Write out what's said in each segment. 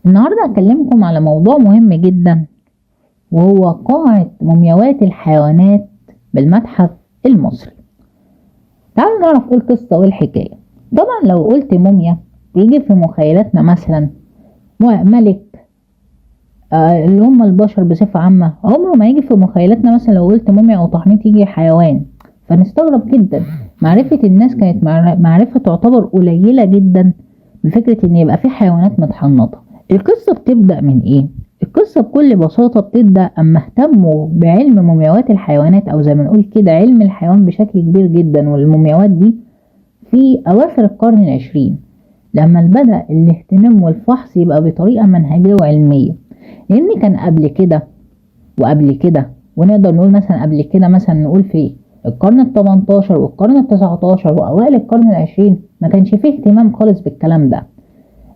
النهاردة هكلمكم على موضوع مهم جدا، وهو قاعة مومياوات الحيوانات بالمتحف المصري. تعالوا نعرف ايه القصة وايه الحكاية. طبعا لو قلت موميا بيجي في مخيلتنا مثلا ملك، اللي هم البشر بصفة عامة. عمره ما يجي في مخيلتنا مثلا لو قلت موميا او تحنيط يجي حيوان، فنستغرب جدا. معرفة الناس كانت معرفة تعتبر قليلة جدا بفكرة ان يبقى في حيوانات متحنطة. القصة بتبدأ من ايه؟ القصة بكل بساطة بتبدأ اما اهتموا بعلم مومياوات الحيوانات، او زي ما نقول كده علم الحيوان بشكل كبير جدا، والمومياوات دي في اواخر القرن العشرين، لما بدأ الاهتمام والفحص يبقى بطريقة منهجية وعلمية. لان كان قبل كده وقبل كده، ونقدر نقول مثلا قبل كده، مثلا نقول في القرن ال18 والقرن ال19 واوائل القرن العشرين، ما كانش فيه اهتمام خالص بالكلام ده.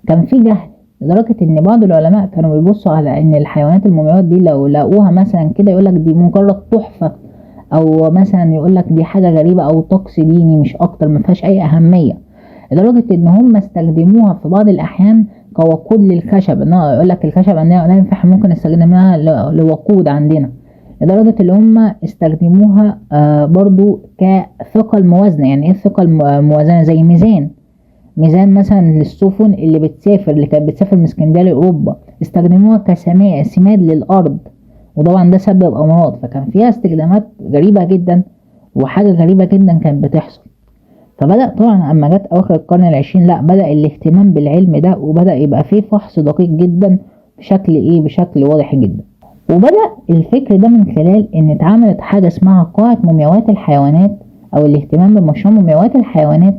كان في جهل لدرجة ان بعض العلماء كانوا بيبصوا على ان الحيوانات المومياوات دي لو لقوها مثلا كده يقولك دي مجرد تحفة، او مثلا يقولك دي حاجة غريبة او طقس ديني مش اكتر، ما فيهاش اي اهمية. لدرجة ان هم استخدموها في بعض الاحيان كوقود للخشب، ان هو يقولك الخشب عندنا لا ينفع، ممكن نستخدمها لوقود عندنا. لدرجة ان هم استخدموها برضو كثقل موازنة. يعني ايه ثقل موازنة؟ زي ميزان مثلا للسفن اللي بتسافر، اللي كانت بتسافر من اسكندريه لاوروبا، استخدموها كسماد للارض، وطبعا ده سبب امراض. فكان فيها استخدامات غريبه جدا، وحاجه غريبه جدا كانت بتحصل. فبدأ طبعا اما جت اواخر القرن العشرين، لا بدأ الاهتمام بالعلم ده، وبدأ يبقى فيه فحص دقيق جدا بشكل واضح جدا. وبدأ الفكر ده من خلال ان اتعملت حاجة اسمها قاعة مومياوات الحيوانات، او الاهتمام بمشروع مومياوات الحيوانات،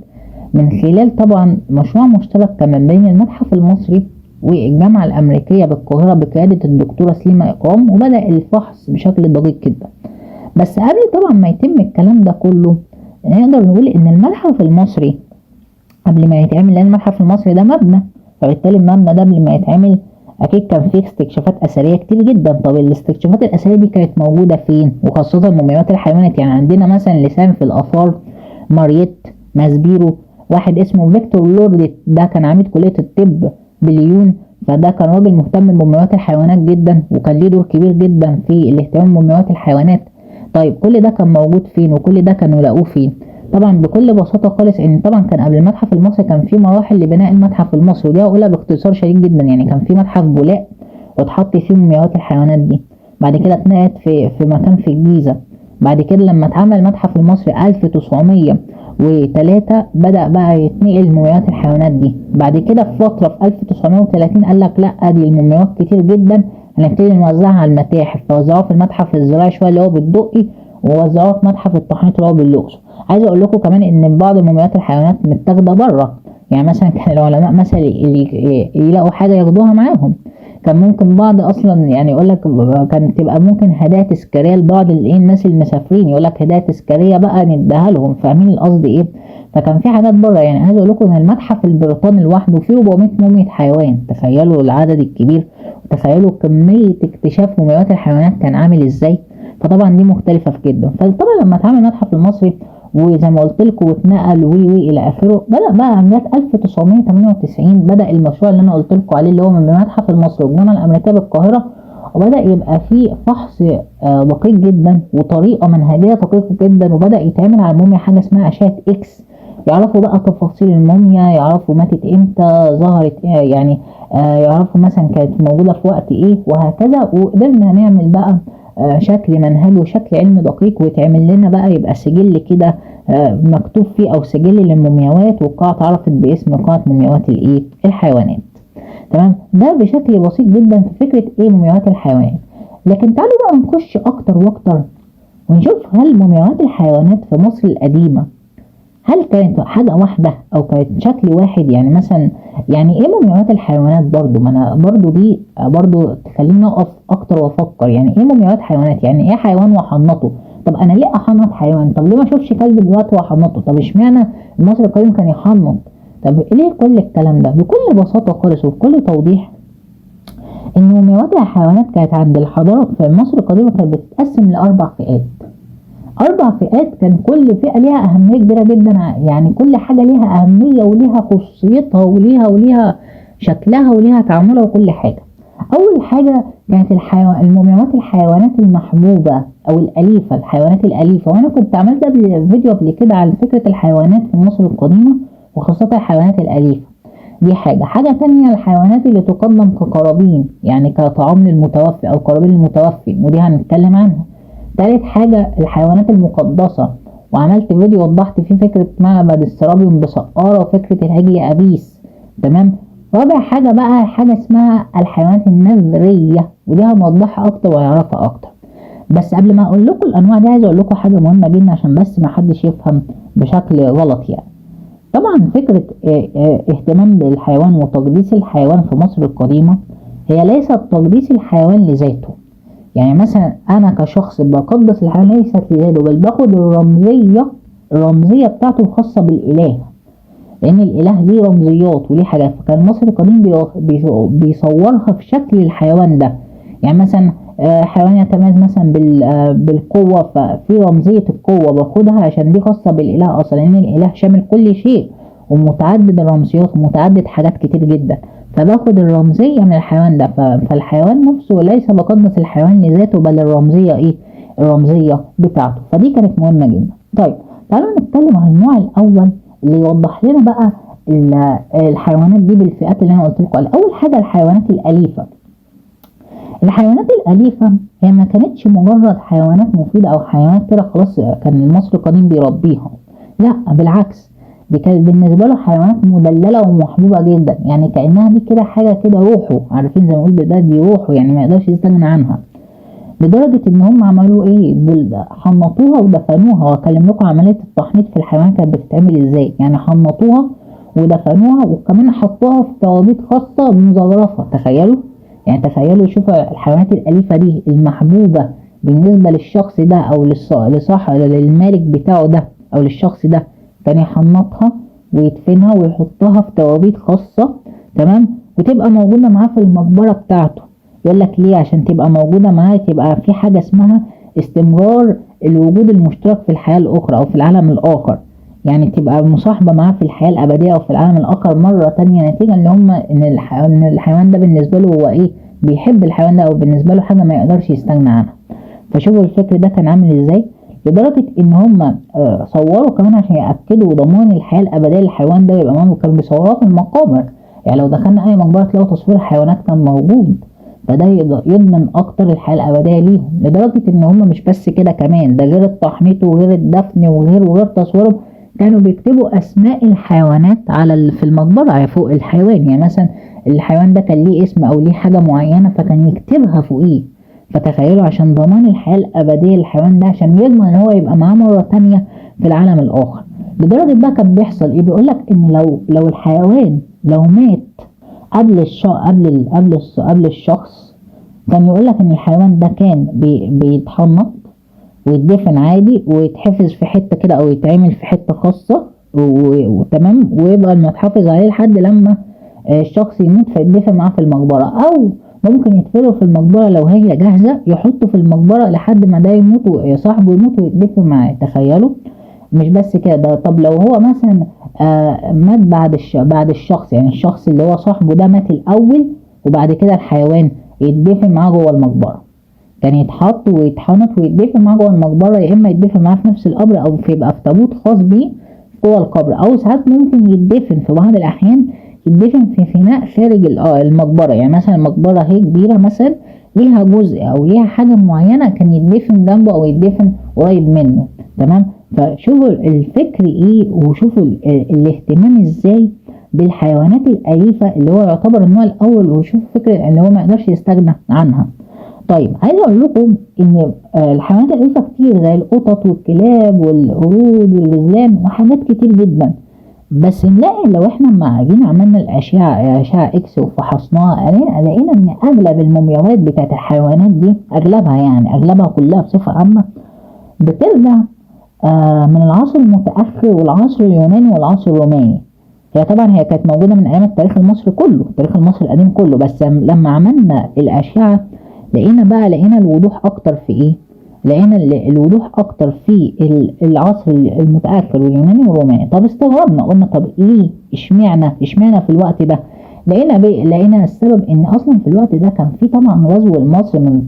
من خلال طبعا مشروع مشترك كمان بين المتحف المصري والجامعة الأمريكية بالقاهرة بقيادة الدكتورة سليمة إكرام. وبدأ الفحص بشكل دقيق جدا. بس قبل طبعا ما يتم الكلام ده كله، نقدر نقول إن المتحف المصري قبل ما يتعمل، لأن المتحف المصري ده مبنى، فبالتالي المبنى ده قبل ما يتعمل أكيد كان فيه استكشافات أثرية كتير جدا. طب الاستكشافات الأثرية دي كانت موجودة فين؟ وخاصة مومياوات الحيوانات. يعني عندنا مثلا لسان في الآثار ماريت ماسبيرو، واحد اسمه فيكتور لورد، ده كان عميد كلية الطب بليون. فده كان راجل مهتم بمومياوات الحيوانات جدا، وكان ليه دور كبير جدا في الاهتمام بمومياوات الحيوانات. طيب كل ده كان موجود فين؟ وكل ده كانوا لاقوه فين؟ طبعا بكل بساطة خالص ان طبعا كان قبل المتحف المصري كان في مراحل لبناء المتحف المصري، ودي هقولها باختصار شديد جدا. يعني كان في متحف بولاق واتحط فيه مومياوات الحيوانات دي، بعد كده اتنقلت في مكان في الجيزة. بعد كده لما اتعمل المتحف المصري 1903 بدأ بقى يتنقل مومياوات الحيوانات دي. بعد كده في فترة في 1930 قال لك لا، دي المومياوات كتير جدا، هنبتدي نوزعها على المتاحف. فوزعوها في المتحف الزراعي شوية اللي هو بالدقي، ووزعوها في متحف التحنيط اللي هو بالأقصر. عايز اقول لكم كمان ان بعض مومياوات الحيوانات متاخده بره. يعني مثلا كان العلماء مثلا اللي يلاقوا حاجه ياخدوها معاهم. كان ممكن بعض اصلا يعني يقول لك كانت تبقى ممكن هدايا تذكاريه لبعض الناس المسافرين، يقول لك هدايا تذكاريه بقى نديها لهم. فاهمين القصد ايه؟ فكان في حاجات بره. يعني عايز اقول لكم ان المتحف البريطاني لوحده فيه 400 موميا حيوان. تخيلوا العدد الكبير، وتخيلوا كميه اكتشاف مومياوات الحيوانات كان عامل ازاي. فطبعا دي مختلفه في جدا. فطبعا لما اتعمل المتحف المصري وزي ما قلت لكم واتنقل وي الى اخره، بدا بقى عمليات 1998 بدا المشروع اللي انا قلت لكم عليه، اللي هو من المتحف المصري والجامعه الامريكيه بالقاهره. وبدا يبقى فيه فحص دقيق جدا وطريقه منهجيه دقيقه جدا. وبدا يتعمل على الموميا حاجه اسمها اشعه اكس، يعرفوا بقى تفاصيل الموميا، يعرفوا ماتت امتى، ظهرت يعني يعرفوا مثلا كانت موجوده في وقت ايه، وهكذا. وقدرنا نعمل بقى شكل منهجي وشكل علمي دقيق، ويتعمل لنا بقى يبقى سجل كده مكتوب فيه، او سجل للمومياوات، والقاعة اتعرفت باسم قاعة مومياوات الايه الحيوانات. تمام. ده بشكل بسيط جدا في فكرة ايه مومياوات الحيوانات. لكن تعالوا بقى نخش اكتر واكتر ونشوف هل مومياوات الحيوانات في مصر القديمة هل كانت حاجة واحدة او كانت شكل واحد. يعني مثلا يعني ايه مومياوات الحيوانات؟ برضو ما انا برضو دي برضو تخليني اقف اكتر وافكر. يعني ايه مومياوات حيوانات؟ يعني ايه حيوان واحنطه؟ طب انا ليه احنط حيوان؟ طب ليه ما اشوفش كلب دلوقتي واحنطه؟ طب اشمعنى المصري القديم كان يحنط؟ طب ليه كل الكلام ده؟ بكل بساطة خالص وبكل توضيح، ان مومياوات الحيوانات كانت عند الحضارة في مصر القديمة كانت بتتقسم لاربع فئات. اربع فئات كان كل فئة ليها اهمية كبيرة جدا. يعني كل حاجة ليها اهمية وليها خصوصيتها وليها شكلها وليها تعاملها وكل حاجة. أول حاجة كانت المومياوات الحيوانات المحبوبة أو الأليفة، الحيوانات الأليفة. وأنا كنت عملت فيديو قبل كده على فكرة الحيوانات في مصر القديمة وخاصة الحيوانات الأليفة. دي حاجة تانية، الحيوانات اللي تقدم كقرابين يعني كطعام للمتوفي أو قرابين للمتوفي، ودي هنتكلم عنها. تالت حاجة الحيوانات المقدسة، وعملت فيديو وضحت فيه فكرة معبد السرابيوم بسقارة وفكرة العجل أبيس. تمام. رابع حاجة بقى حاجة اسمها الحيوانات النذرية، ودي هنوضحها أكتر وهنعرفها أكتر. بس قبل ما أقول لكم الأنواع دي عايز أقول لكم حاجة مهمة جدا عشان بس ما حدش يفهم بشكل غلط يعني. طبعا فكرة اهتمام بالحيوان وتقديس الحيوان في مصر القديمة هي ليست تقديس الحيوان لذاته. يعني مثلا أنا كشخص بقدس الحيوان ليست لذاته، بل باخد الرمزية بتاعته الخاصة بالإله، لأن الإله ليه رمزيات وليه حاجات. فكان المصري القديم بيصورها في شكل الحيوان ده. يعني مثلا حيوان يتميز مثلا بالقوة، ففي رمزية القوة باخدها عشان دي خاصة بالإله أصلا، لأن الإله شامل كل شيء ومتعدد الرمزيات ومتعدد حاجات كتير جدا، فباخد الرمزية من الحيوان ده. فالحيوان نفسه ليس بقدس الحيوان لذاته، بل الرمزية الرمزية بتاعته. فدي كانت مهمة جدا. طيب تعالوا نتكلم عن النوع الأول اللي يوضح لنا بقى الحيوانات دي بالفئات اللي انا قلت لكم عليها. اول حاجه الحيوانات الاليفه. الحيوانات الاليفه هي ما كانتش مجرد حيوانات مفيده او حيوانات كده خلاص كان المصري القديم بيربيها، لا بالعكس، دي كانت بالنسبه له حيوانات مدلله ومحبوبه جدا. يعني كانها دي كده حاجه كده روحه، عارفين زي ما نقول ده دي روحه، يعني ما يقدرش يستغنى عنها. لدرجة ان هم عملوا حنطوها ودفنوها. واكلم لكم عملية التحنيط في الحيوان كانت بتتعمل ازاي. يعني حنطوها ودفنوها وكمان حطوها في توابيت خاصة مزخرفة. تخيلوا، يعني تخيلوا شوفوا الحيوانات الأليفة دي المحبوبة بالنسبة للشخص ده او للمالك بتاعه ده او للشخص ده، كان يحنطها ويدفنها ويحطها في توابيت خاصة. تمام. وتبقى موجودة معاه في المقبرة بتاعته. يقول لك ليه؟ عشان تبقى موجودة معاه، تبقى في حاجة اسمها استمرار الوجود المشترك في الحياة الأخرى أو في العالم الآخر. يعني تبقى مصاحبة معاه في الحياة الأبدية أو في العالم الآخر مرة تانية، نتيجة إن الحيوان ده بالنسبة له هو بيحب الحيوان ده، أو بالنسبة له حاجة ما يقدرش يستغنى عنها. فشوفوا الفكر ده كان عامل إزاي، لدرجة إن هم صوروا كمان عشان يأكدوا ضمان الحياة الأبدية للحيوان ده، يبقى معاهم كانوا بيصوروها في المقابر. يعني لو دخلنا أي مقبرة تلاقوا تصوير الحيوانات كان موجود، فده يضمن اكتر الحياه الابديه ليهم. لدرجه ان هم مش بس كده، كمان ده غير التحنيط وغير الدفن وغير تصويرهم، كانوا بيكتبوا اسماء الحيوانات في المقبره فوق الحيوان. يعني مثلا الحيوان ده كان ليه اسم او ليه حاجه معينه فكان يكتبها فوقيه. فتخيلوا عشان ضمان الحياه الابديه للحيوان ده، عشان يضمن ان هو يبقى معاه مره تانية في العالم الاخر. لدرجه بقى كان بيحصل بيقول لك ان لو الحيوان لو مات قبل الشخص، كان يقول لك ان الحيوان ده كان بيتحنط ويتدفن عادي ويتحفظ في حته كده او يتعمل في حته خاصه وتمام، ويبقى المتحافظ عليه لحد لما الشخص يموت فيتدفن معاه في المقبره. او ممكن يدفنه في المقبره لو هي جاهزه، يحطه في المقبره لحد ما ده يموت وصاحبه يموت ويتدفن معاه. تخيلوا. مش بس كده، طب لو هو مثلا مات بعد الشخص، يعني الشخص اللي هو صاحبه ده مات الاول وبعد كده الحيوان يتدفن معاه جوه المقبره. كان يتحط ويتحنط ويتدفن معاه جوه المقبره، يا اما يتدفن معاه في نفس القبر او يبقى في تابوت خاص بيه جوه القبر، او ساعات ممكن يتدفن في بعض الاحيان يتدفن في فناء خارج المقبره. يعني مثلا المقبره هي كبيره مثلا ليها جزء او ليها حاجه معينه كان يتدفن جنبه او يتدفن قريب منه. تمام. فشوفوا الفكر وشوفوا الاهتمام ازاي بالحيوانات الأليفة اللي هو يعتبر النوع الأول، وشوفوا فكرة ان هو ما يقدرش يستغنى عنها. طيب عايز اقول لكم ان الحيوانات الأليفة كتير زي القطط والكلاب والقرود والغزلان وحاجات كتير جدا. بس نلاقي لو احنا لما جينا عملنا الأشعة إكس وفحصناها، لقينا ان اغلب المومياوات بتاعت الحيوانات دي اغلبها كلها بصفة عامة بترجع من العصر المتأخر والعصر اليوناني والعصر الروماني. هي طبعا هي كانت موجودة من أيام التاريخ المصري كله، التاريخ المصري القديم كله، بس لما عملنا الأشعة لقينا الوضوح أكتر في لقينا الوضوح أكتر في العصر المتأخر واليوناني والروماني. طب استغربنا قلنا طب ليه اشمعنى في الوقت ده؟ لقينا السبب ان اصلا في الوقت ده كان في طبعا غزو لمصر من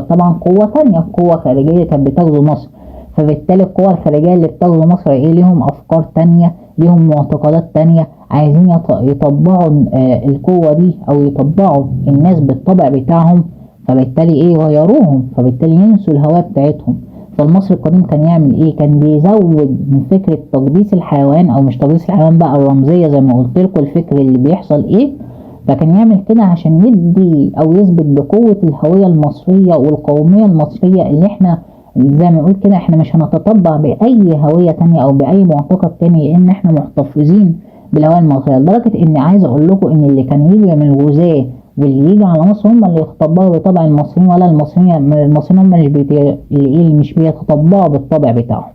طبعا قوة تانية، قوة خارجية كانت بتغزو مصر. فبالتالي القوى الخارجية اللي بتغزو مصر ليهم افكار تانية، ليهم معتقدات تانية، عايزين يطبعوا القوة دي او يطبعوا الناس بالطبع بتاعهم. فبالتالي غيروهم، فبالتالي ينسوا الهوية بتاعتهم. فالمصري القديم كان يعمل كان بيزود من فكرة تقديس الحيوان، او مش تقديس الحيوان بقى، الرمزية زي ما قلت لكم الفكر اللي بيحصل فكان يعمل كده عشان يدي او يثبت بقوة الهوية المصرية والقومية المصرية، اللي احنا زي ما نقول كده احنا مش هنتطبع باي هوية تانية او باي معتقد تاني، لان احنا محتفظين بالهوية المصرية. لدرجة ان عايز اقول لكم ان اللي كان يجي من الغزاة واللي يجي على مصر هم اللي يتطبعوا بطبع المصريين، ولا المصريين هم اللي مش بيتطبعوا بالطبع بتاعهم.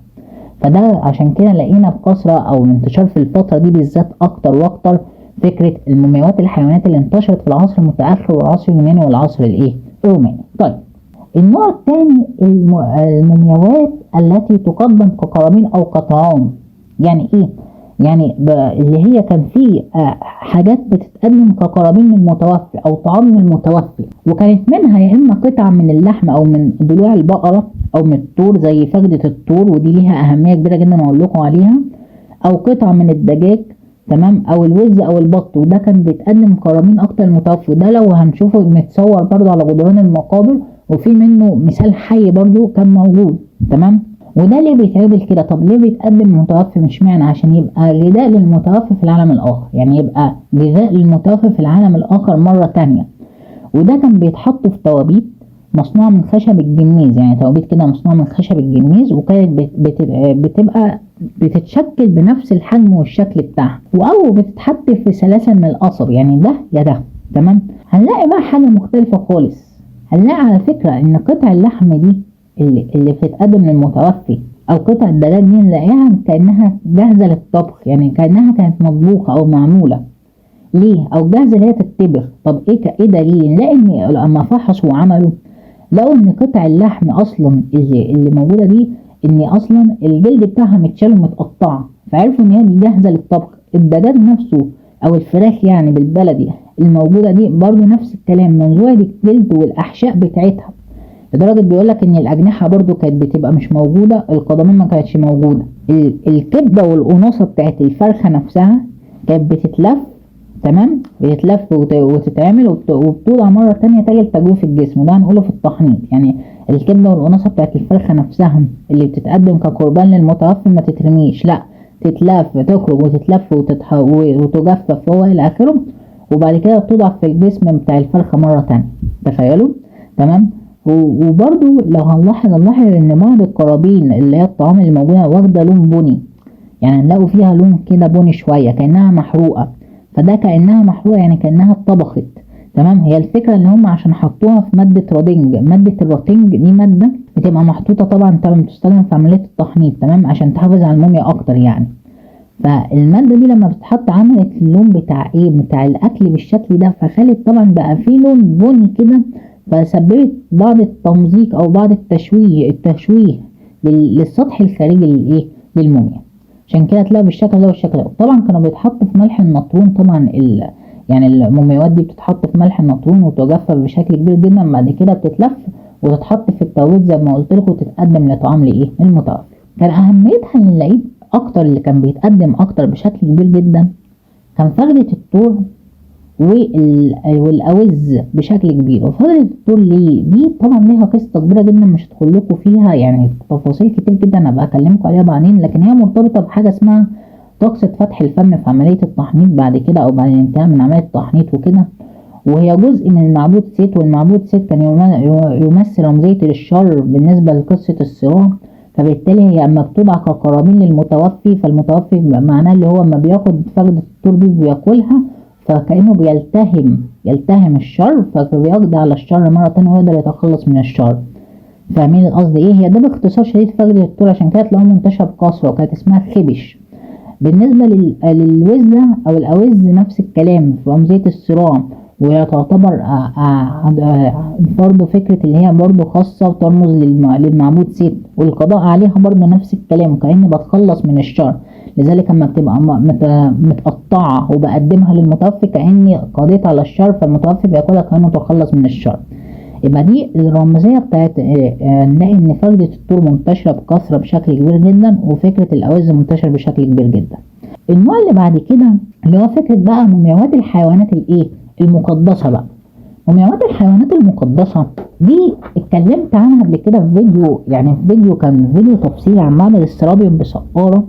فده عشان كده لقينا بكثرة او انتشار في الفترة دي بالذات اكتر واكتر فكرة المومياوات الحيوانات اللي انتشرت في العصر المتأخر والعصر اليوناني والعصر الروماني. طيب النوع الثاني المومياوات التي تقدم كقرابين او كطعام. يعني يعني اللي هي كان في حاجات بتتقدم كقرابين من المتوفي او طعام من المتوفي، وكانت منها يا اما قطع من اللحم او من ضلوع البقرة او من الطور زي فخدة الطور، ودي ليها اهمية كبيرة جدا اقول لكم عليها، او قطع من الدجاج، تمام، او الوز او البط، وده كان بيتقدم قرابين اكتر المتوفي. ده لو هنشوفه متصور برضو على جدران المقابر، وفي منه مثال حي برضو كان موجود، تمام. وده ليه بيتعمل كده؟ طب ليه بيتقدم المتوفي؟ مش معنى عشان يبقى غذاء للمتوفي في العالم الاخر، يعني يبقى غذاء للمتوفي في العالم الاخر مرة تانية. وده كان بيتحط في توابيت مصنوعة من خشب الجميز، يعني توابيت كده مصنوعة من خشب الجميز، وكانت بتبقى بتتشكل بنفس الحجم والشكل بتاعها، او بتتحط في سلاسل من القصب، يعني ده يا ده، تمام. هنلاقي بقى حاجة مختلفة خالص. هنلاقي على فكرة ان قطع اللحم دي اللي بتتقدم للمتوفي او قطع الدجاج دي نلاقيها كأنها جاهزة للطبخ، يعني كأنها كانت مطبوخة او معمولة ليه، او جاهزة اللي هي تتبخ. طب ايه دليل؟ نلاقي ان لما فحصوا وعملوا لقوا ان قطع اللحم اصلا اللي موجودة دي ان اصلا الجلد بتاعها متشال ومتقطع، فعرفوا ان هي دي جاهزة للطبخ. الدجاج نفسه او الفراخ يعني بالبلدي الموجودة دي برضو نفس الكلام، منزوعة الجلد والاحشاء بتاعتها، لدرجة بيقولك ان الاجنحة برضو كانت بتبقى مش موجودة، القدمين ما كانتش موجودة. الكبدة والقناصة بتاعت الفرخة نفسها كانت بتتلف، تمام، بتتلف وتتعمل وبتوضع مرة تانية تجي لتجويف الجسم، وده هنقوله في التحنيط. يعني الكبدة والقناصة بتاعت الفرخة نفسها اللي بتتقدم كقربان للمتوفي ما تترميش، لا، تتلف، تخرج وتتلف وتجفف وهو الى اخره، وبعد كده توضع في الجسم بتاع الفرخة مرة تانية. تخيلوا، تمام. وبرضو لو هنلاحظ ان بعض القرابين اللي هي الطعام اللي موجودة واخدة لون بني، يعني نلاقوا فيها لون كده بني شوية كأنها محروقة، فده كأنها محروقة يعني كأنها اتطبخت، تمام. هي الفكرة ان هم عشان حطوها في مادة رادنج. مادة الراتنج دي مادة بتبقى محطوطة طبعا بتستخدم في عملية التحنيط، تمام، عشان تحافظ على الموميا اكتر يعني. فالمادة دي لما بتتحط عملت اللون بتاع الاكل بالشكل ده، فخلت طبعا بقى فيه لون بني كده، فسببت بعض التمزيق او بعض التشويه للسطح الخارجي للموميا. عشان كده تلاقوا بالشكل ده والشكل ده. طبعا كانوا بيتحطوا في ملح النطرون، طبعا يعني المومياوات دي بتتحط في ملح النطرون وتجفف بشكل كبير جدا، بعد كده بتتلف وتتحط في التوابيت زي ما قلت لكم وتتقدم لطعام المتوفي. كان اهميتها ان نلاقيه اكتر، اللي كان بيتقدم اكتر بشكل كبير جدا كان فخدة الطور والاوز بشكل كبير. وفخدة الطور ليه؟ دي طبعا ليها قصة كبيرة جدا مش هدخل لكم فيها، يعني تفاصيل كتير جدا ابقى اكلمكم عليها بعدين، لكن هي مرتبطة بحاجة اسمها طقس فتح الفم في عملية التحنيط بعد كده او بعد الانتهاء من عملية التحنيط وكده. وهي جزء من المعبود سيت، والمعبود سيت كان يمثل رمزية للشر بالنسبة لقصة الصراع. فبالتالي هي اما بتوضع كقرابين للمتوفي، فالمتوفي معناه اللي هو اما بياخد فخدة الطور دي وبياكلها فكأنه يلتهم الشر، فبيقضي على الشر مرة تانية ويقدر يتخلص من الشر. فاهمين القصد هي ده باختصار شديد فخدة الطور، عشان كده تلاقوها منتشرة بكثرة وكانت اسمها خبش. بالنسبة للوزة او الاوز نفس الكلام في رمزية الصراع، وهي تعتبر برضه فكرة اللي هي برضه خاصة وترمز للمعبود سيت، والقضاء عليها برضه نفس الكلام، وكأني بتخلص من الشر. لذلك اما بتبقى متقطعة وبقدمها للمتوفي كأني قضيت على الشر، فالمتوفي بياكلها كأنه تخلص من الشر. يبقى دي الرمزية بتاعت نلاقي ان فردة الطور منتشرة بكثرة بشكل كبير جدا، وفكرة الأوز منتشرة بشكل كبير جدا. النوع اللي بعد كده اللي هو فكرة بقى مومياوات الحيوانات المقدسة بقى. مومياوات الحيوانات المقدسة دي اتكلمت عنها قبل كده في فيديو، يعني في فيديو كان فيديو تفصيلي عن معبد السرابيوم بسقارة.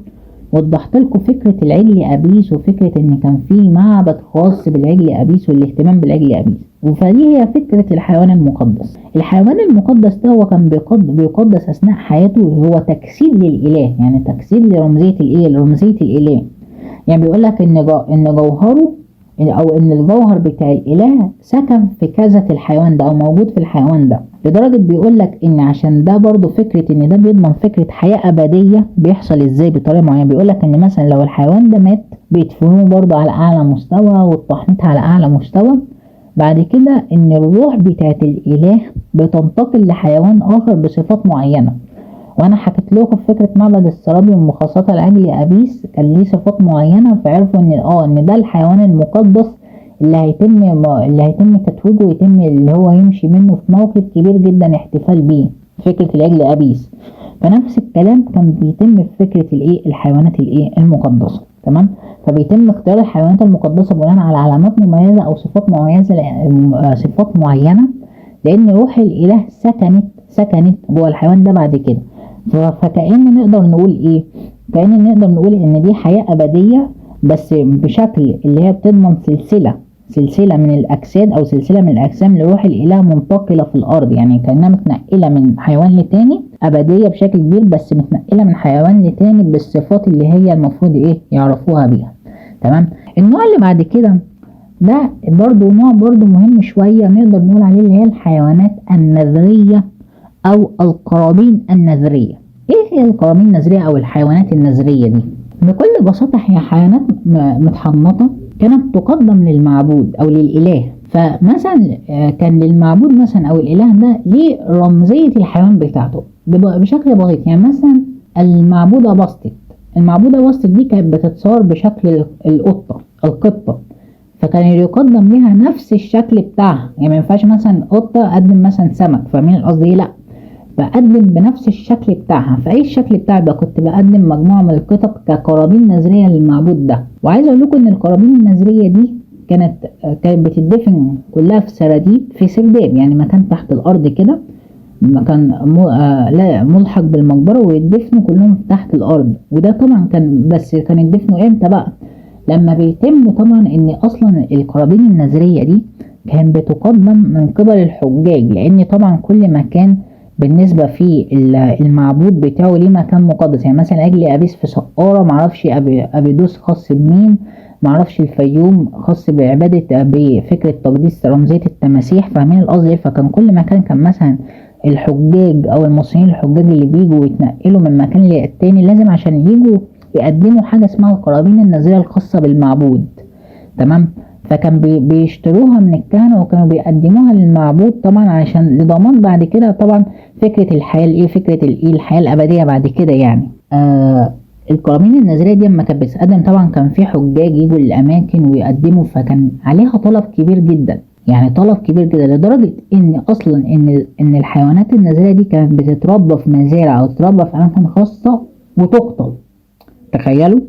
وضحت لكم فكرة العجل أبيس، وفكرة ان كان في معبد خاص بالعجل أبيس والاهتمام بالعجل أبيس. فدي هي فكرة الحيوان المقدس. الحيوان المقدس ده هو كان بيقدس أثناء حياته، هو تجسيد للإله، يعني تجسيد لرمزية الإله. يعني بيقول لك ان جوهره او ان الجوهر بتاع الاله سكن في كذا الحيوان ده او موجود في الحيوان ده، لدرجة بيقول لك ان عشان ده برضو فكرة ان ده بيضمن فكرة حياة ابدية. بيحصل ازاي؟ بطريقة معينة. بيقول لك ان مثلا لو الحيوان ده مات بيدفنوه برضو على اعلى مستوى والتحنيط على اعلى مستوى. بعد كده ان الروح بتاعت الاله بتنتقل لحيوان اخر بصفات معينة. وانا حكيت لكم فكره معبد السرابيوم وخاصه العجل ابيس كان ليه صفات معينه، فعرفوا ان ده الحيوان المقدس اللي هيتم تتويجه ويتم اللي هو يمشي منه في موقف كبير جدا احتفال بيه، فكره العجل ابيس. فنفس الكلام كان بيتم في فكره الحيوانات المقدسه. تمام. فبيتم اختيار الحيوانات المقدسه بناء على علامات مميزه او صفات معينه، لان روح الاله سكنت جوه الحيوان ده بعد كده. فكأن نقدر نقول ان دي حياة ابدية، بس بشكل اللي هي بتضمن سلسلة من الاجساد او سلسلة من الاجسام لروح الاله منتقلة في الارض، يعني كأنها متنقلة من حيوان لتاني ابدية بشكل كبير، بس متنقلة من حيوان لتاني بالصفات اللي هي المفروض يعرفوها بيها. تمام. النوع اللي بعد كده ده نوع مهم شوية، نقدر نقول عليه اللي هي الحيوانات النذرية او القرابين النذرية. ايه هي القرابين النذرية او الحيوانات النذرية دي؟ بكل بساطة هي حيوانات متحنطة كانت تقدم للمعبود او للاله. فمثلا كان للمعبود مثلا او الاله ده ليه رمزية الحيوان بتاعته بشكل بسيط. يعني مثلا المعبودة بسطت دي كانت بتتصور بشكل القطة، فكان يقدم لها نفس الشكل بتاعها. يعني ما ينفعش مثلا قطة اقدم مثلا سمك، فاهمين القصد ايه؟ لا، بقدم بنفس الشكل بتاعها. فايه الشكل بتاع ده؟ كنت بقدم مجموعة من القطط كقرابين نذرية للمعبود ده. وعايز اقول لكم ان القرابين النذرية دي كانت بتدفن كلها في سراديب في سرداب، يعني مكان تحت الارض كده، مكان لا ملحق بالمقبرة، ويدفنوا كلهم تحت الارض. وده طبعا كان يدفنوا امتى بقى؟ لما بيتم طبعا ان اصلا القرابين النذرية دي كان بتقدم من قبل الحجاج، لان طبعا كل مكان بالنسبة في المعبود بتاعه ليه مكان مقدس. يعني مثلا عجل ابيس في سقارة، معرفش ابيدوس خاص بمين، معرفش الفيوم خاص بعبادة بفكرة تقديس رمزية التماسيح، فاهمين القصد؟ فكان كل مكان كان مثلا الحجاج او المصريين الحجاج اللي بيجوا يتنقلوا من مكان للتاني لازم عشان يجوا يقدموا حاجة اسمها القرابين النذرية الخاصة بالمعبود. تمام. فكان بيشتروها من الكهنة وكانوا بيقدموها للمعبود طبعا عشان لضمان بعد كده طبعا فكرة الحياة الحياة الأبدية بعد كده. يعني القرابين النذرية دي لما كانت بتتقدم طبعا كان في حجاج يجوا للأماكن ويقدموا، فكان عليها طلب كبير جدا، يعني طلب كبير جدا لدرجة ان اصلا ان الحيوانات النذرية دي كانت بتتربى في مزارع او تتربى في اماكن خاصة وتقتل. تخيلوا،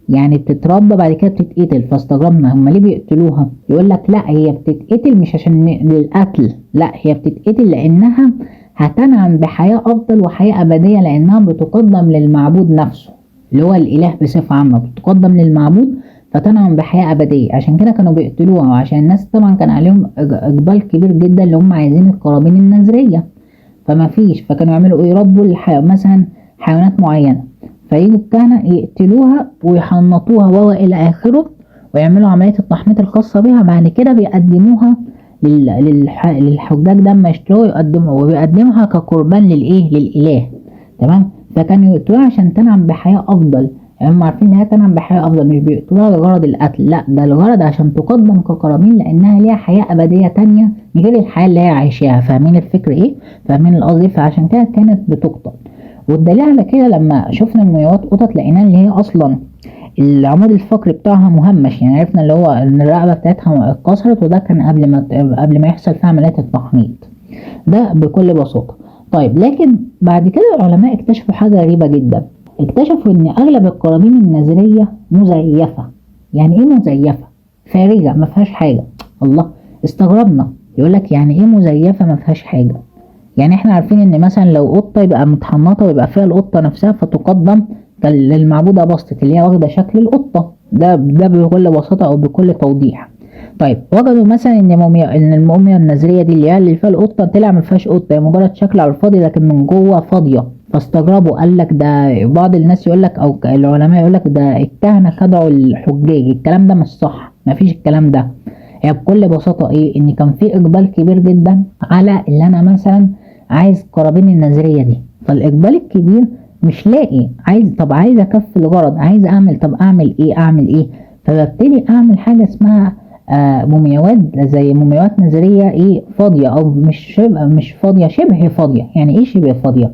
يعني بتتربى بعد كده بتتقتل. فاستغربنا هم ليه بيقتلوها؟ يقول لك لا، هي بتتقتل مش عشان للقتل، لا هي بتتقتل لانها هتنعم بحياة افضل وحياة ابدية، لانها بتقدم للمعبود نفسه اللي هو الاله بصفة عامة، بتقدم للمعبود فتنعم بحياة ابدية. عشان كده كانوا بيقتلوها، وعشان الناس طبعا كان عليهم اقبال كبير جدا اللي هم عايزين القرابين النذرية، فما فيش. فكانوا يعملوا ايه؟ يربوا مثلا حيوانات معينة، فيجوا الكهنة يقتلوها ويحنطوها والى اخره، ويعملوا عملية التحنيط الخاصة بها. بعد كده بيقدموها للحجاج ده لما يشتروها يقدموها، وبيقدمها كقربان للاله. تمام. فكانوا يقتلوها عشان تنعم بحياة افضل. يعني هم عارفين ان هي تنعم بحياة افضل، مش بيقتلوها لغرض القتل، لا ده الغرض عشان تقدم كقرابين لانها ليها حياة ابدية تانية غير الحياة اللي هي عايشاها. فاهمين الفكرة ايه؟ فاهمين القصد؟ فعشان كده كانت بتقتل. والدليل على كده لما شفنا مومياوات قطط لقينا اللي هي اصلا العمود الفقري بتاعها مهمش، يعني عرفنا اللي هو ان الرقبه بتاعتها اتكسرت، وده كان قبل ما يحصل فيها عمليه التحنيط ده بكل بساطه. طيب لكن بعد كده العلماء اكتشفوا حاجه غريبه جدا، اكتشفوا ان اغلب القرابين النظريه مزيفه. يعني ايه مزيفه؟ خارجه ما فيهاش حاجه. الله، استغربنا. يقول لك يعني ايه مزيفه ما فيهاش حاجه؟ يعني احنا عارفين ان مثلا لو قطه يبقى متحنطه ويبقى فيها القطه نفسها فتقدم للمعبوده بسطت اللي هي واخده شكل القطه، ده بكل بساطه او بكل توضيح. طيب وجدوا مثلا ان الموميا النذريه دي اللي فيها القطه طلع ما فيهاش قطه، هي مجرد شكل على الفاضي لكن من جوه فاضيه. فاستغربوا، قال لك ده بعض الناس يقول لك او العلماء يقول لك ده الكهنه خدعوا الحجاج. الكلام ده مش صح، مفيش الكلام ده. هي بكل بساطه ايه، ان كان في اقبال كبير جدا على اللي انا مثلا عايز قرابين النذريه دي، فالاقبال الكبير مش لاقي، عايز اكفي الغرض، عايز اعمل، طب اعمل ايه؟ فببتدي اعمل حاجه اسمها مومياوات، زي مومياوات نظريه ايه، فاضيه او مش فاضيه، شبه فاضيه. يعني ايه شبه فاضيه؟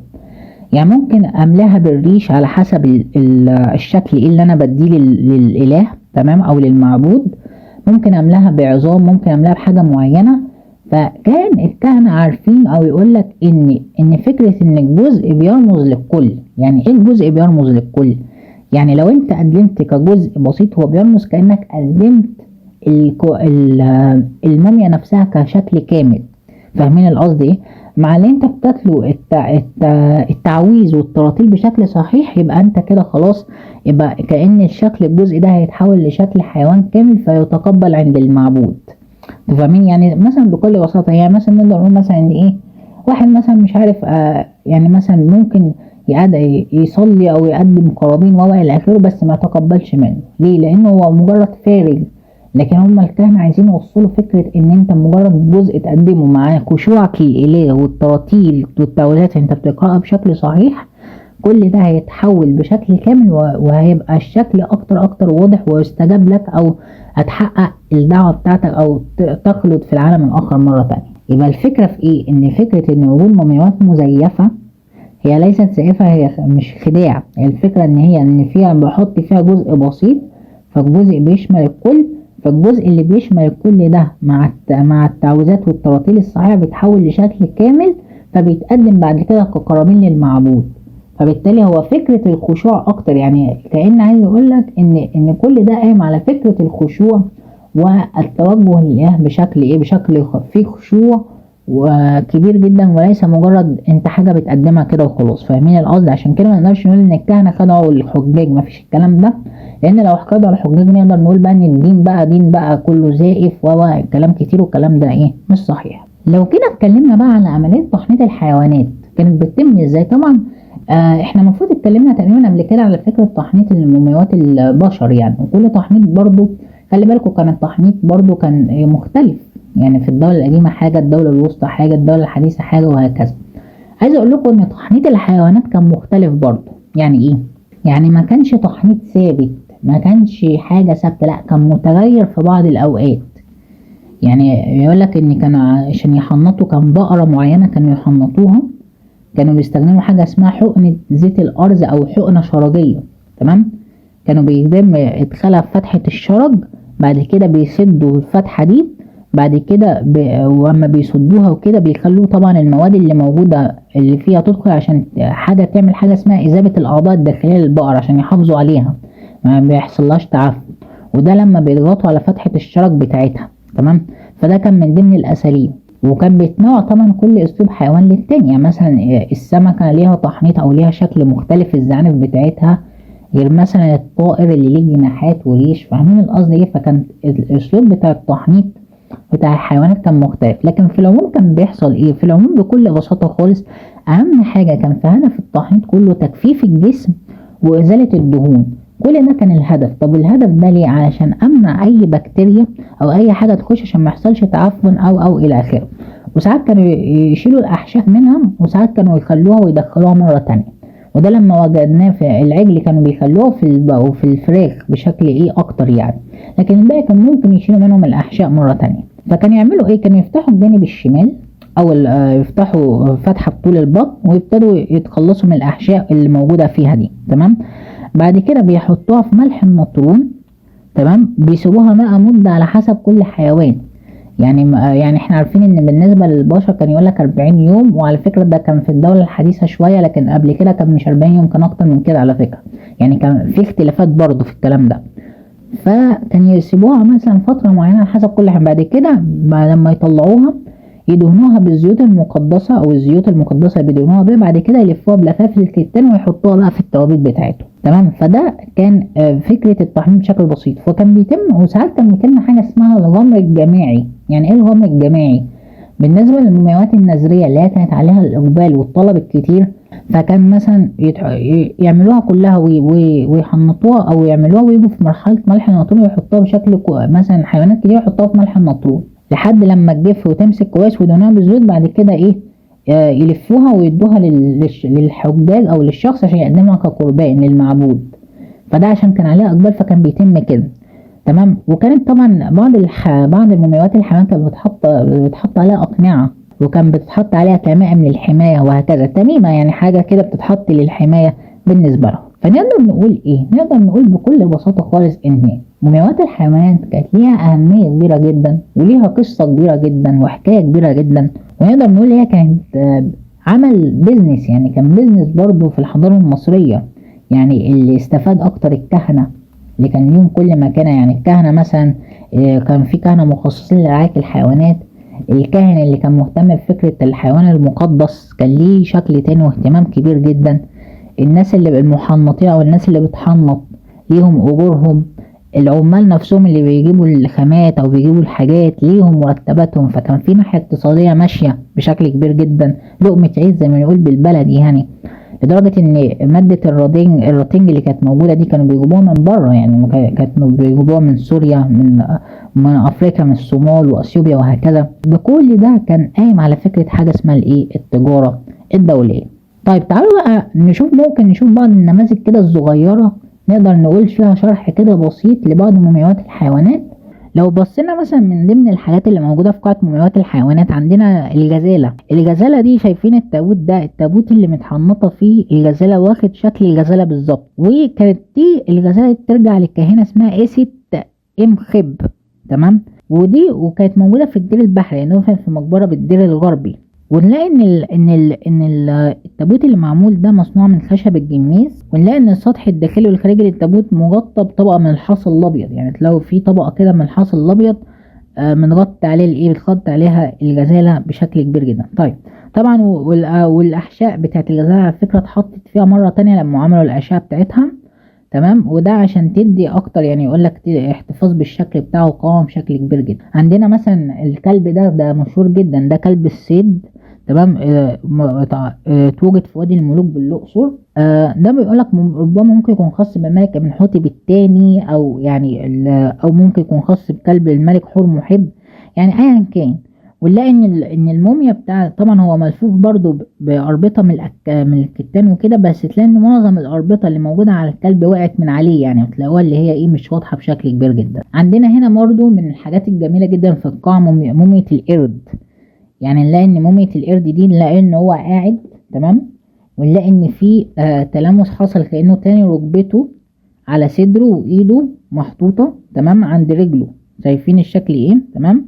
يعني ممكن املاها بالريش على حسب الشكل ايه اللي انا بديه للاله، تمام، او للمعبود. ممكن املاها بعظام، ممكن املاها بحاجه معينه. فكان الكهنة عارفين او يقول لك ان فكرة ان الجزء بيرمز للكل. يعني ايه الجزء بيرمز للكل؟ يعني لو انت قدمت كجزء بسيط هو بيرمز كأنك قدمت الموميا نفسها كشكل كامل. فاهمين القصد ايه؟ مع اللي انت بتتلو التعويذ والتراتيل بشكل صحيح، يبقى انت كده خلاص، يبقى كأن الجزء ده هيتحول لشكل حيوان كامل فيتقبل عند المعبود. فاهمين؟ يعني مثلا بكل بساطة، يعني مثلا نقدر نقول مثلا ان ايه، واحد مثلا مش عارف يعني مثلا ممكن يصلي او يقدم قرابين الى اخره بس ما يتقبلش منه. ليه؟ لانه هو مجرد فارغ. لكن هم الكهنة عايزين يوصلوا فكرة ان انت مجرد جزء تقدمه مع خشوعك للاله والتراتيل والتوزيعات انت بتقرأها بشكل صحيح، كل ده هيتحول بشكل كامل وهيبقى الشكل اكتر واضح ويستجاب لك، او هتحقق الدعوة بتاعتك او تخلد في العالم الاخر مرة تانية. يبقى الفكرة في ايه؟ ان فكرة ان وجود مومياوات مزيفة هي ليست زائفة، هي مش خداع. الفكرة ان فيها بحط فيها جزء بسيط، فالجزء بيشمل الكل، فالجزء اللي بيشمل الكل ده مع التعويذات والتراتيل الصحيحة بيتحول لشكل كامل، فبيتقدم بعد كده كقرابين للمعبود. فبالتالي هو فكرة الخشوع اكتر، يعني كأن عايز اقول لك ان كل ده قايم على فكرة الخشوع والتوجه لله بشكل ايه، بشكل فيه خشوع وكبير جدا، وليس مجرد انت حاجة بتقدمها كده وخلاص. فاهمين القصد؟ عشان كده ما نقدرش نقول ان الكهنة خدعوا الحجاج، ما فيش الكلام ده. لان لو خدعوا الحجاج نقدر نقول بقى ان الدين بقى دين بقى كله زائف كلام كتير، والكلام ده ايه، مش صحيح. لو كده اتكلمنا بقى على عملية تحنيط الحيوانات كانت بتتم ازاي. طبعا احنا المفروض اتكلمنا تقريبا قبل كده على فكرة تحنيط المومياوات البشر، يعني وكل تحنيط برضو خلي بالكم كان التحنيط برضو كان مختلف، يعني في الدولة القديمة حاجة، الدولة الوسطى حاجة، الدولة الحديثة حاجة، وهكذا. عايز اقول لكم ان تحنيط الحيوانات كان مختلف برضو. يعني ايه؟ يعني ما كانش تحنيط ثابت، ما كانش حاجة ثابتة، لا كان متغير في بعض الاوقات. يعني يقول لك ان كان عشان يحنطوا كان بقرة معينة كانوا يحنطوها، كانوا بيستخدموا حاجة اسمها حقنة زيت الأرز أو حقنة شرجية، تمام. كانوا بيتم إدخالها في فتحة الشرج، بعد كده بيسدوا الفتحة دي، بعد كده وأما بيسدوها وكده بيخلوا طبعا المواد اللي موجودة اللي فيها تدخل عشان تعمل حاجة اسمها إذابة الأعضاء الداخلية للبقرة عشان يحافظوا عليها ما بيحصلهاش تعفن. وده لما بيضغطوا على فتحة الشرج بتاعتها، تمام. فده كان من ضمن الأساليب. وكان بيتنوع طبعا كل اسلوب حيوان للتاني، يعني مثلا السمكة ليها تحنيط او ليها شكل مختلف في الزعنف بتاعتها غير مثلا الطائر اللي ليه جناحات وريش. فاهمين القصد ايه؟ فكان الاسلوب بتاع التحنيط بتاع الحيوانات كان مختلف. لكن في العموم كان بيحصل ايه؟ في العموم بكل بساطة خالص اهم حاجة كان في هدف التحنيط كله تجفيف الجسم وازالة الدهون. كل ده كان الهدف. طب الهدف ده ليه؟ علشان امنع اي بكتيريا او اي حاجة تخش عشان ما يحصلش تعفن او الى اخره. وساعات كانوا يشيلوا الاحشاء منها، وساعات كانوا يخلوها ويدخلوها مرة تانية. وده لما وجدناه في العجل كانوا بيخلوها في الفراخ بشكل ايه اكتر يعني. لكن الباقي كان ممكن يشيلوا منهم الاحشاء مرة تانية. فكانوا يعملوا ايه؟ كانوا يفتحوا الجانب الشمال او يفتحوا فتحة بطول البطن ويبتدوا يتخلصوا من الاحشاء اللي موجودة فيها دي. تمام. بعد كده بيحطوها في ملح النطرون. تمام. بيسيبوها بقى مدة على حسب كل حيوان. يعني احنا عارفين ان بالنسبة للبشر كان يقولك 40 يوم، وعلى فكرة ده كان في الدولة الحديثة شوية، لكن قبل كده كان مش 40 يوم، كان اكتر من كده على فكرة. يعني كان في اختلافات برضو في الكلام ده. فكان يسيبوها مثلا فترة معينة على حسب كل حاجة. بعد كده بعد ما يطلعوها يدهنوها بالزيوت المقدسة او الزيوت المقدسة اللي بيدهنوها بيها. بعد كده يلفوها بلفاف الكتان ويحطوها بقى في التوابيت بتاعتهم. تمام. فده كان فكرة التحميل بشكل بسيط. فكان بيتم، وساعات كان بيتم حاجة اسمها الغمر الجماعي. يعني ايه الغمر الجماعي؟ بالنسبة للمومياوات النذرية اللي هي كانت عليها الإقبال والطلب الكتير، فكان مثلا يعملوها كلها ويحنطوها أو يعملوها ويجوا في مرحلة ملح النطرون ويحطوها بشكل مثلا حيوانات كتير يحطوها في ملح النطرون لحد لما تجف وتمسك كويس ويدهنوها بالزيوت. بعد كده إيه، يلفوها ويدوها للحجاج أو للشخص عشان يقدمها كقربان للمعبود. فده عشان كان عليها إقبال فكان بيتم كده. تمام. وكانت طبعا بعض المومياوات الحيوانات كانت بتحط عليها أقنعة، وكان بتتحط عليها تمائم للحماية وهكذا. تميمة يعني حاجة كده بتتحط للحماية بالنسبة لها. فنقدر نقول ايه؟ نقدر نقول بكل بساطة خالص ان مومياوات الحيوانات كانت ليها أهمية كبيرة جدا وليها قصة كبيرة جدا وحكاية كبيرة جدا. ونقدر نقول هي كانت عمل بيزنس، يعني كان بيزنس برضو في الحضارة المصرية. يعني اللي استفاد أكتر الكهنة اللي كان ليهم كل مكانة. يعني الكهنة مثلا كان في كهنة مخصصين لرعاية الحيوانات. الكاهن اللي كان مهتم بفكرة الحيوان المقدس كان ليه شكل تاني واهتمام كبير جدا. الناس اللي المحنطين او الناس اللي بتحنط ليهم اجورهم. العمال نفسهم اللي بيجيبوا الخامات او بيجيبوا الحاجات ليهم مرتباتهم. فكان في ناحية اقتصادية ماشية بشكل كبير جدا، لقمة عيش زي ما نقول بالبلدي يعني. لدرجة ان مادة الراتنج اللي كانت موجودة دي كانوا بيجيبوها من بره. يعني كانوا بيجيبوها من سوريا، من افريقيا، من الصومال واثيوبيا وهكذا. بكل ده كان قايم على فكرة حاجة اسمها الايه، التجارة الدولية. طيب تعالوا بقى ممكن نشوف بعض النماذج كده الصغيرة نقدر نقول فيها شرح كده بسيط لبعض مومياوات الحيوانات. لو بصينا مثلا من ضمن الحاجات اللي موجودة في قاعة مومياوات الحيوانات عندنا الجزالة دي. شايفين التابوت ده؟ التابوت اللي متحنطة فيه الجزالة واخد شكل الجزالة بالظبط. وكانت دي الجزالة ترجع للكاهنة اسمها ايست ام خب. تمام. وكانت موجودة في الدير البحري، يعني في مقبرة بالدير الغربي. ونلاقي ان التابوت اللي معمول ده مصنوع من خشب الجميز. ونلاقي ان السطح الداخلي والخارجي للتابوت مغطى بطبقه من الحصى الابيض. يعني تلاقوا في طبقه كده من الحصى الابيض متغطى عليه بتغطي عليها الجزاله بشكل كبير جدا. طيب طبعا والاحشاء بتاعت الجزاله على فكره اتحطت فيها مره تانية لما عملوا الاشعه بتاعتها. تمام. وده عشان تدي اكتر، يعني يقول لك احتفاظ بالشكل بتاعه قوام بشكل كبير جدا. عندنا مثلا الكلب ده مشهور جدا، ده كلب الصيد. تمام. اتوجد في وادي الملوك بالاقصر. ده بيقول لك ربما ممكن يكون خاص بالملك ابن حوتب الثاني، او يعني او ممكن يكون خاص بكلب الملك حور محب، يعني ايا كان. ونلاقي ان الموميا بتاع، طبعا هو ملفوف برضو باربطه من الكتان وكده، بس تلاقي ان معظم الاربطه اللي موجوده على الكلب وقعت من عليه، يعني تلاقوها اللي هي مش واضحه بشكل كبير جدا. عندنا هنا برضو من الحاجات الجميله جدا في القاعه موميا القرد. يعني نلاقي ان موميا القرد دي نلاقي ان هو قاعد. تمام. ونلاقي ان في تلامس حصل كانه تاني ركبته على صدره وايده محطوطه تمام عند رجله. شايفين الشكل تمام.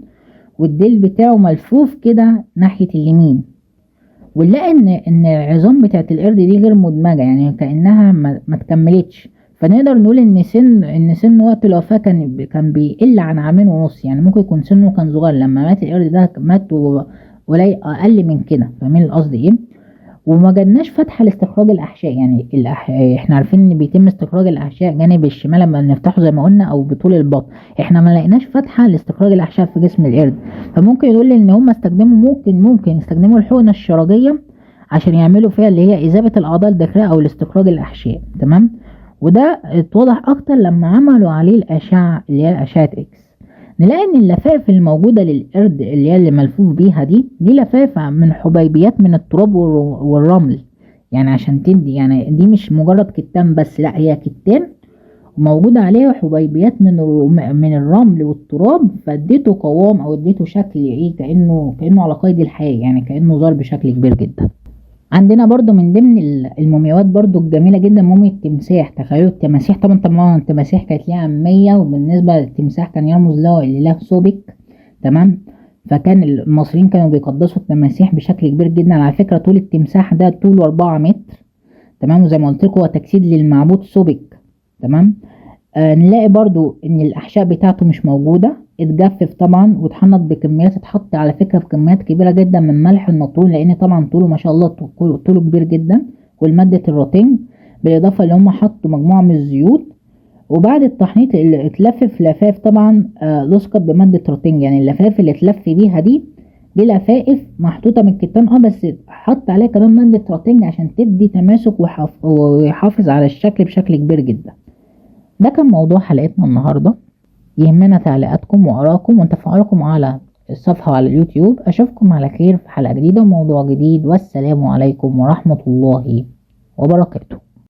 والديل بتاعه ملفوف كده ناحية اليمين. ونلاقي ان العظام بتاعت القرد دي غير مدمجة، يعني كأنها ما تكملتش. فنقدر نقول ان سن وقت الوفاة كان بيقل عن 2.5 عام. يعني ممكن يكون سنه كان صغير لما مات القرد ده، مات ولا اقل من كده. فاهمين القصد وما جالناش فتحه لاستخراج الاحشاء. يعني احنا عارفين ان بيتم استخراج الاحشاء جانب الشمال لما نفتحه زي ما قلنا او بطول البطن. احنا ما لقيناش فتحه لاستخراج الاحشاء في جسم القرد. فممكن يقول لي ان هم استخدموا ممكن يستخدموا الحقنه الشرجيه عشان يعملوا فيها اللي هي اذابه الاعضاء الداخليه او لاستخراج الاحشاء. تمام. وده اتوضح اكتر لما عملوا عليه الاشعه اللي هي الاشعه اكس. نلاقي ان اللفائف الموجودة للقرد اللي هي اللي ملفوف بيها دي لفائف من حبيبيات من التراب والرمل. يعني عشان تدي، يعني دي مش مجرد كتان بس، لا هي كتان وموجود عليها حبيبيات من الرمل والتراب، فاديته قوام او اديته شكل ايه، كأنه على قيد الحياة، يعني كأنه ظهر بشكل كبير جدا. عندنا برضو من ضمن المومياوات برضو الجميلة جدا موميا التمساح. تخيلوا التماسيح، طبعا التماسيح كانت ليها أهمية، وبالنسبة للتمساح كان يرمز له الإله سوبك. تمام. فكان المصريين كانوا بيقدسوا التماسيح بشكل كبير جدا. على فكرة طول التمساح ده طوله 4 متر. تمام. وزي ما قلت لكم هو تجسيد للمعبود سوبك. تمام. نلاقي برضو ان الاحشاء بتاعته مش موجودة، اتجفف طبعا واتحنط بكميات، اتحط على فكرة في كميات كبيرة جدا من ملح النطرون، لان طبعا طوله ما شاء الله طوله كبير جدا، والمادة الراتنج، بالاضافة اللي هم حطوا مجموعة من الزيوت. وبعد التحنيط اللي اتلفف لفاف طبعا لصقت بمادة راتنج، يعني اللفاف اللي اتلف بيها دي لفائف محطوطة من الكتان، بس حط عليها كمان مادة راتنج عشان تدي تماسك ويحافظ على الشكل بشكل كبير جدا. ده كان موضوع حلقتنا النهاردة. يهمنا تعليقاتكم وآراءكم وتفاعلكم على الصفحة وعلى اليوتيوب. أشوفكم على خير في حلقة جديدة وموضوع جديد، والسلام عليكم ورحمة الله وبركاته.